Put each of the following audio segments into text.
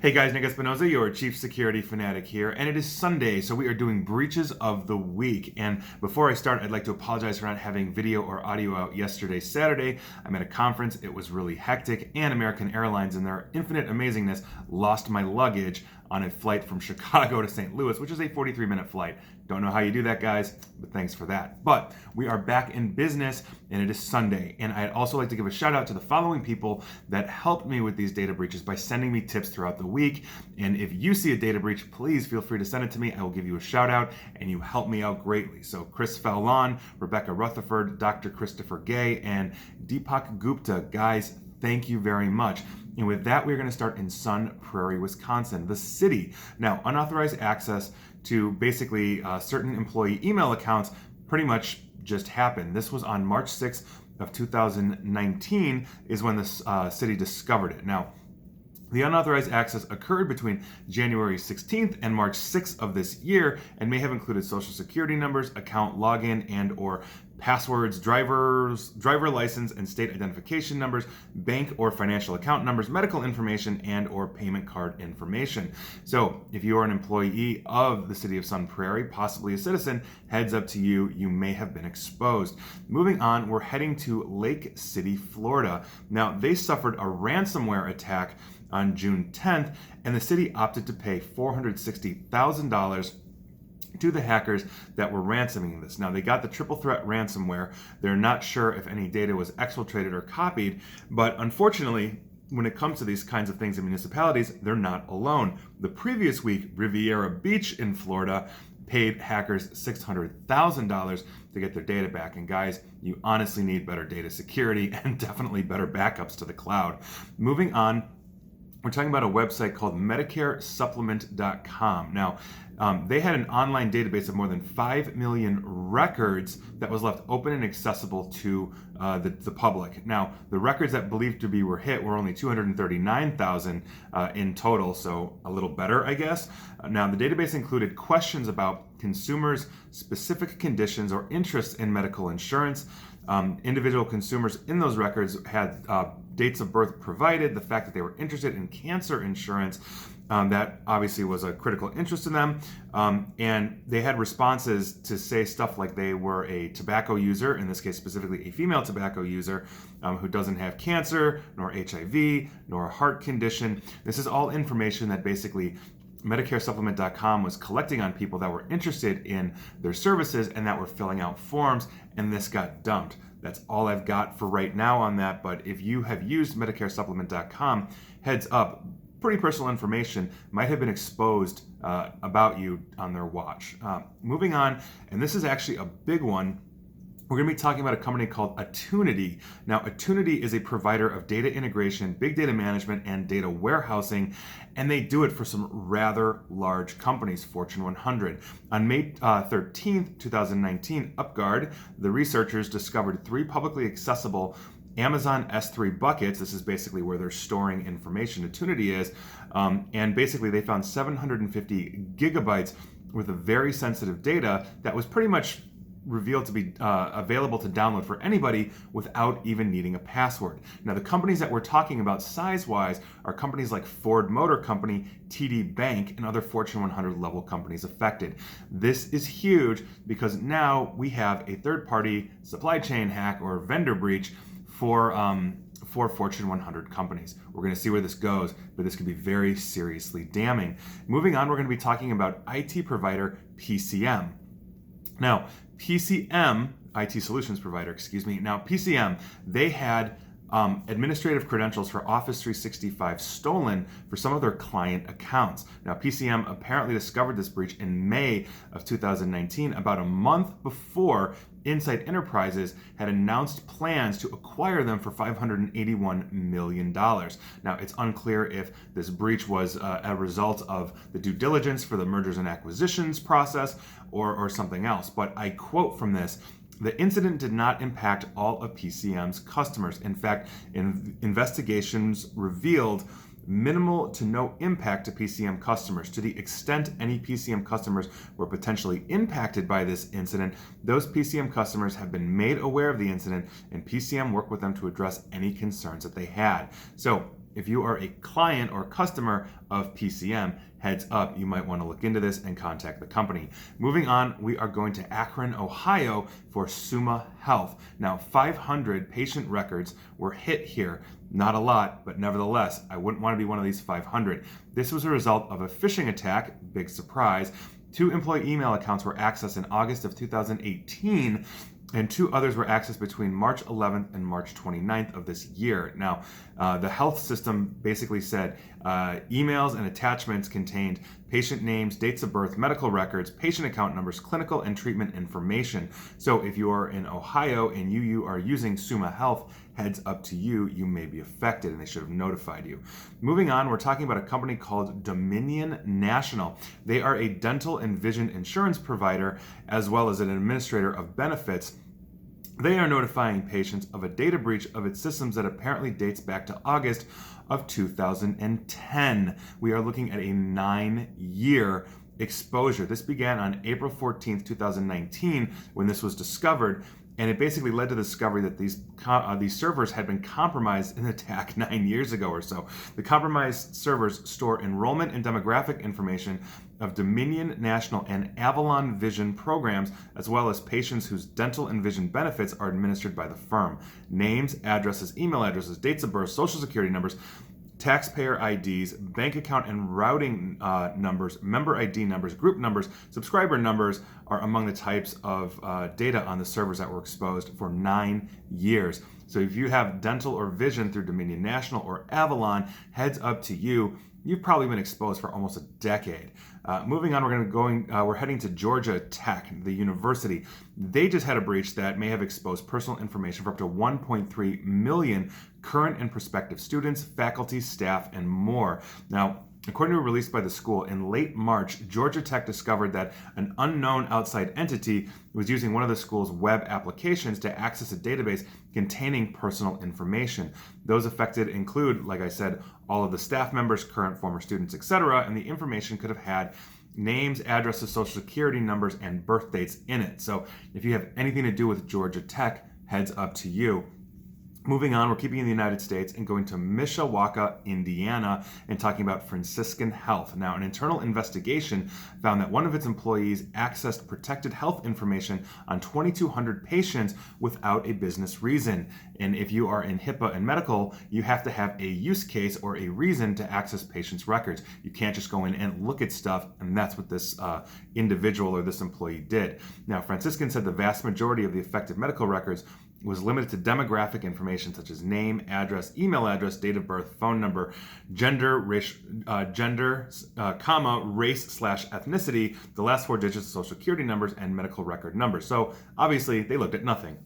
Hey guys, Nick Espinoza, your chief security fanatic here, and it is Sunday, so we are doing breaches of the week. And before I start, I'd like to apologize for not having video or audio out yesterday, Saturday. I'm at a conference, it was really hectic, and American Airlines, in their infinite amazingness, lost my luggage on a flight from Chicago to St. Louis, which is a 43-minute flight. Don't know how you do that, guys, but thanks for that. But we are back in business, and it is Sunday. And I'd also like to give a shout out to the following people that helped me with these data breaches by sending me tips throughout the week. And if you see a data breach, please feel free to send it to me. I will give you a shout out, and you help me out greatly. So Chris Fallon, Rebecca Rutherford, Dr. Christopher Gay, and Deepak Gupta. Guys, thank you very much. And with that, we're going to start in Sun Prairie, Wisconsin, the city. Now, unauthorized access to basically certain employee email accounts pretty much just happened. This was on March 6th of 2019 is when the city discovered it. Now, the unauthorized access occurred between January 16th and March 6th of this year and may have included social security numbers, account login and or passwords, driver license and state identification numbers, bank or financial account numbers, medical information, and or payment card information. So if you are an employee of the city of Sun Prairie, possibly a citizen, heads up to you, you may have been exposed. Moving on, we're heading to Lake City, Florida. Now, they suffered a ransomware attack on June 10th, and the city opted to pay $460,000 to the hackers that were ransoming this. Now, they got the triple threat ransomware. They're not sure if any data was exfiltrated or copied, but unfortunately, when it comes to these kinds of things in municipalities, they're not alone. The previous week, Riviera Beach in Florida paid hackers $600,000 to get their data back. And guys, you honestly need better data security and definitely better backups to the cloud. Moving on, we're talking about a website called MedicareSupplement.com. Now, they had an online database of more than 5 million records that was left open and accessible to the public. Now, the records that believed to be were hit were only 239,000 in total, so a little better, I guess. Now, the database included questions about consumers' specific conditions or interests in medical insurance. Individual consumers in those records had dates of birth provided, the fact that they were interested in cancer insurance, that obviously was a critical interest to them, and they had responses to say stuff like they were a tobacco user, in this case specifically a female tobacco user, who doesn't have cancer, nor HIV, nor a heart condition. This is all information that basically MedicareSupplement.com was collecting on people that were interested in their services and that were filling out forms, and this got dumped. That's all I've got for right now on that, but if you have used MedicareSupplement.com, heads up, pretty personal information might have been exposed about you on their watch. Moving on, and this is actually a big one, we're going to be talking about a company called Attunity. Now, Attunity is a provider of data integration, big data management, and data warehousing, and they do it for some rather large companies, Fortune 100. On May 13th, 2019, UpGuard, the researchers discovered 3 publicly accessible Amazon S3 buckets. This is basically where they're storing information, Attunity is, and basically they found 750 gigabytes worth of very sensitive data that was pretty much revealed to be available to download for anybody without even needing a password. Now, the companies that we're talking about size-wise are companies like Ford Motor Company, TD Bank, and other Fortune 100 level companies affected. This is huge because now we have a third-party supply chain hack or vendor breach for Fortune 100 companies. We're going to see where this goes, but this could be very seriously damning. Moving on, we're going to be talking about IT provider PCM. Now, PCM, IT solutions provider, excuse me. Now, PCM, they had administrative credentials for Office 365 stolen for some of their client accounts. Now, PCM apparently discovered this breach in May of 2019, about a month before Insight Enterprises had announced plans to acquire them for $581 million. Now, it's unclear if this breach was a result of the due diligence for the mergers and acquisitions process or something else. But I quote from this: "The incident did not impact all of PCM's customers. In fact, investigations revealed minimal to no impact to PCM customers. To the extent any PCM customers were potentially impacted by this incident, those PCM customers have been made aware of the incident, and PCM worked with them to address any concerns that they had." So if you are a client or customer of PCM, heads up, you might want to look into this and contact the company. Moving on, we are going to Akron, Ohio for Summa Health. Now, 500 patient records were hit here. Not a lot, but nevertheless, I wouldn't want to be one of these 500. This was a result of a phishing attack, big surprise. 2 employee email accounts were accessed in August of 2018, and 2 others were accessed between March 11th and March 29th of this year. Now, the health system basically said emails and attachments contained patient names, dates of birth, medical records, patient account numbers, clinical and treatment information. So if you are in Ohio and you are using Summa Health, heads up to you, you may be affected, and they should have notified you. Moving on, we're talking about a company called Dominion National. They are a dental and vision insurance provider, as well as an administrator of benefits. They are notifying patients of a data breach of its systems that apparently dates back to August of 2010. We are looking at a 9-year exposure. This began on April 14th, 2019, when this was discovered. And it basically led to the discovery that these servers had been compromised in an attack 9 years ago or so. The compromised servers store enrollment and demographic information of Dominion National and Avalon Vision programs, as well as patients whose dental and vision benefits are administered by the firm. Names, addresses, email addresses, dates of birth, social security numbers, taxpayer IDs, bank account and routing numbers, member ID numbers, group numbers, subscriber numbers are among the types of data on the servers that were exposed for 9 years. So if you have dental or vision through Dominion National or Avalon, heads up to you. You've probably been exposed for almost a decade. Moving on, we're heading to Georgia Tech, the university. They just had a breach that may have exposed personal information for up to 1.3 million current and prospective students, faculty, staff, and more. Now, according to a release by the school, in late March, Georgia Tech discovered that an unknown outside entity was using one of the school's web applications to access a database containing personal information. Those affected include, like I said, all of the staff members, current, former students, etc., and the information could have had names, addresses, social security numbers, and birth dates in it. So if you have anything to do with Georgia Tech, heads up to you. Moving on, we're keeping in the United States and going to Mishawaka, Indiana, and talking about Franciscan Health. Now, an internal investigation found that one of its employees accessed protected health information on 2,200 patients without a business reason. And if you are in HIPAA and medical, you have to have a use case or a reason to access patients' records. You can't just go in and look at stuff, and that's what this individual or this employee did. Now, Franciscan said the vast majority of the affected medical records was limited to demographic information such as name, address, email address, date of birth, phone number, gender, race, race/ethnicity, the last 4 digits of social security numbers, and medical record numbers. So obviously they looked at nothing.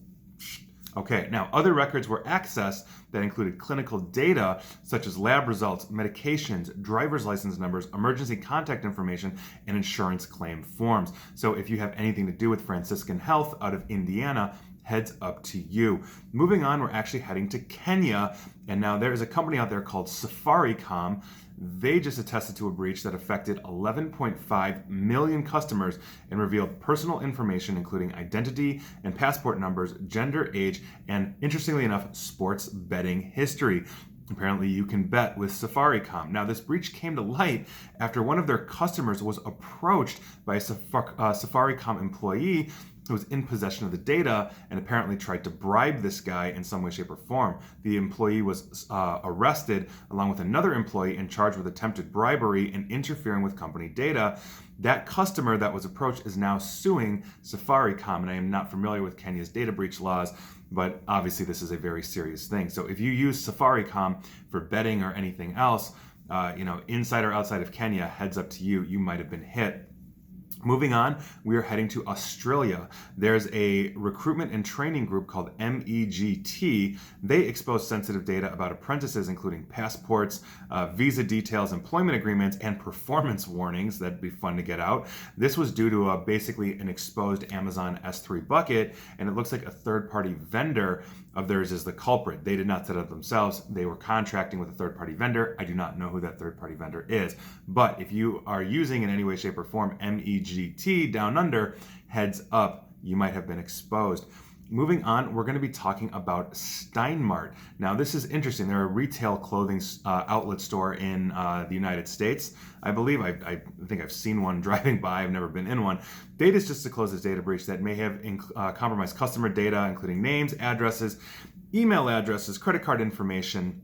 Okay, now other records were accessed that included clinical data such as lab results, medications, driver's license numbers, emergency contact information, and insurance claim forms. So if you have anything to do with Franciscan Health out of Indiana, heads up to you. Moving on, we're actually heading to Kenya, and now there is a company out there called Safaricom. They just attested to a breach that affected 11.5 million customers and revealed personal information including identity and passport numbers, gender, age, and interestingly enough, sports betting history. Apparently, you can bet with Safaricom. Now, this breach came to light after one of their customers was approached by a Safaricom employee who was in possession of the data and apparently tried to bribe this guy in some way, shape, or form. The employee was arrested along with another employee and charged with attempted bribery and interfering with company data. That customer that was approached is now suing Safaricom, and I am not familiar with Kenya's data breach laws, but obviously this is a very serious thing. So if you use Safaricom for betting or anything else, inside or outside of Kenya, heads up to you, you might have been hit. Moving on, we are heading to Australia. There's a recruitment and training group called MEGT. They expose sensitive data about apprentices, including passports, visa details, employment agreements, and performance warnings. That'd be fun to get out. This was due to basically an exposed Amazon S3 bucket, and it looks like a third-party vendor of theirs is the culprit. They did not set it up themselves. They were contracting with a third-party vendor. I do not know who that third-party vendor is. But if you are using in any way, shape, or form MEGT down under, heads up, you might have been exposed. moving on, we're going to be talking about Steinmart. Now, this is interesting. They're a retail clothing outlet store in the United States. I believe I think I've seen one driving by. I've never been in one. Data is just to close this data breach that may have compromised customer data, including names, addresses, email addresses, credit card information,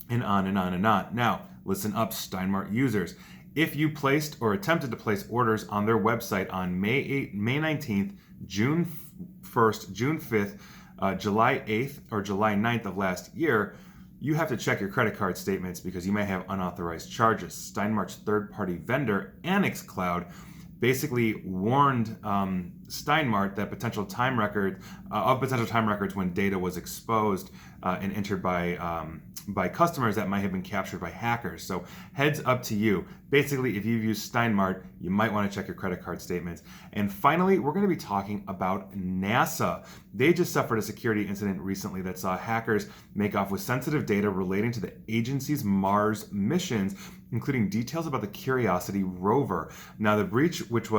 and on and on and on. Now, listen up, Steinmart users. If you placed or attempted to place orders on their website on May 19th, June 1st, June 5th, July 8th, or July 9th of last year, you have to check your credit card statements because you may have unauthorized charges. Steinmart's third-party vendor, Annex Cloud, basically warned Steinmart that potential time records when data was exposed and entered by customers that might have been captured by hackers. So heads up to you. Basically, if you've used Steinmart, you might want to check your credit card statements. And finally, we're going to be talking about NASA. They just suffered a security incident recently that saw hackers make off with sensitive data relating to the agency's Mars missions, including details about the Curiosity rover. Now, the breach, which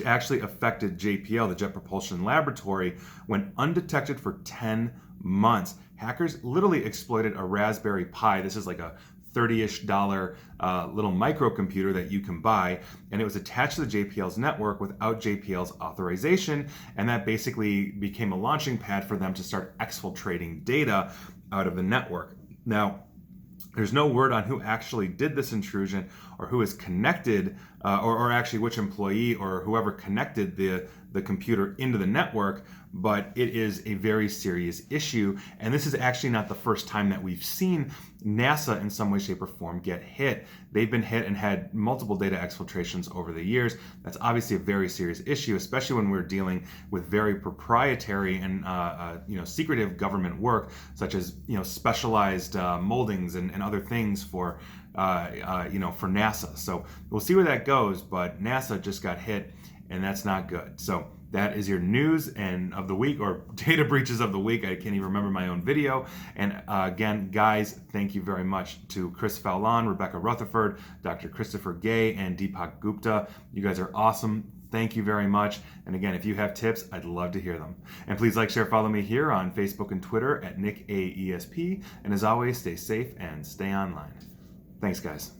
actually affected JPL, the Jet Propulsion Laboratory, went undetected for 10 months. Hackers literally exploited a Raspberry Pi. This is like a $30-ish little microcomputer that you can buy, and it was attached to the JPL's network without JPL's authorization, and that basically became a launching pad for them to start exfiltrating data out of the network. Now, there's no word on who actually did this intrusion or who is connected, or actually which employee or whoever connected the computer into the network, but it is a very serious issue. And this is actually not the first time that we've seen NASA in some way, shape, or form get hit. They've been hit and had multiple data exfiltrations over the years. That's obviously a very serious issue, especially when we're dealing with very proprietary and secretive government work, such as specialized moldings and other things for NASA. So we'll see where that goes, but NASA just got hit, and that's not good. So that is your news and of the week, or data breaches of the week. I can't even remember my own video. And again, guys, thank you very much to Chris Fallon, Rebecca Rutherford, Dr. Christopher Gay, and Deepak Gupta. You guys are awesome. Thank you very much. And again, if you have tips, I'd love to hear them. And please like, share, follow me here on Facebook and Twitter at NickAESP. And as always, stay safe and stay online. Thanks, guys.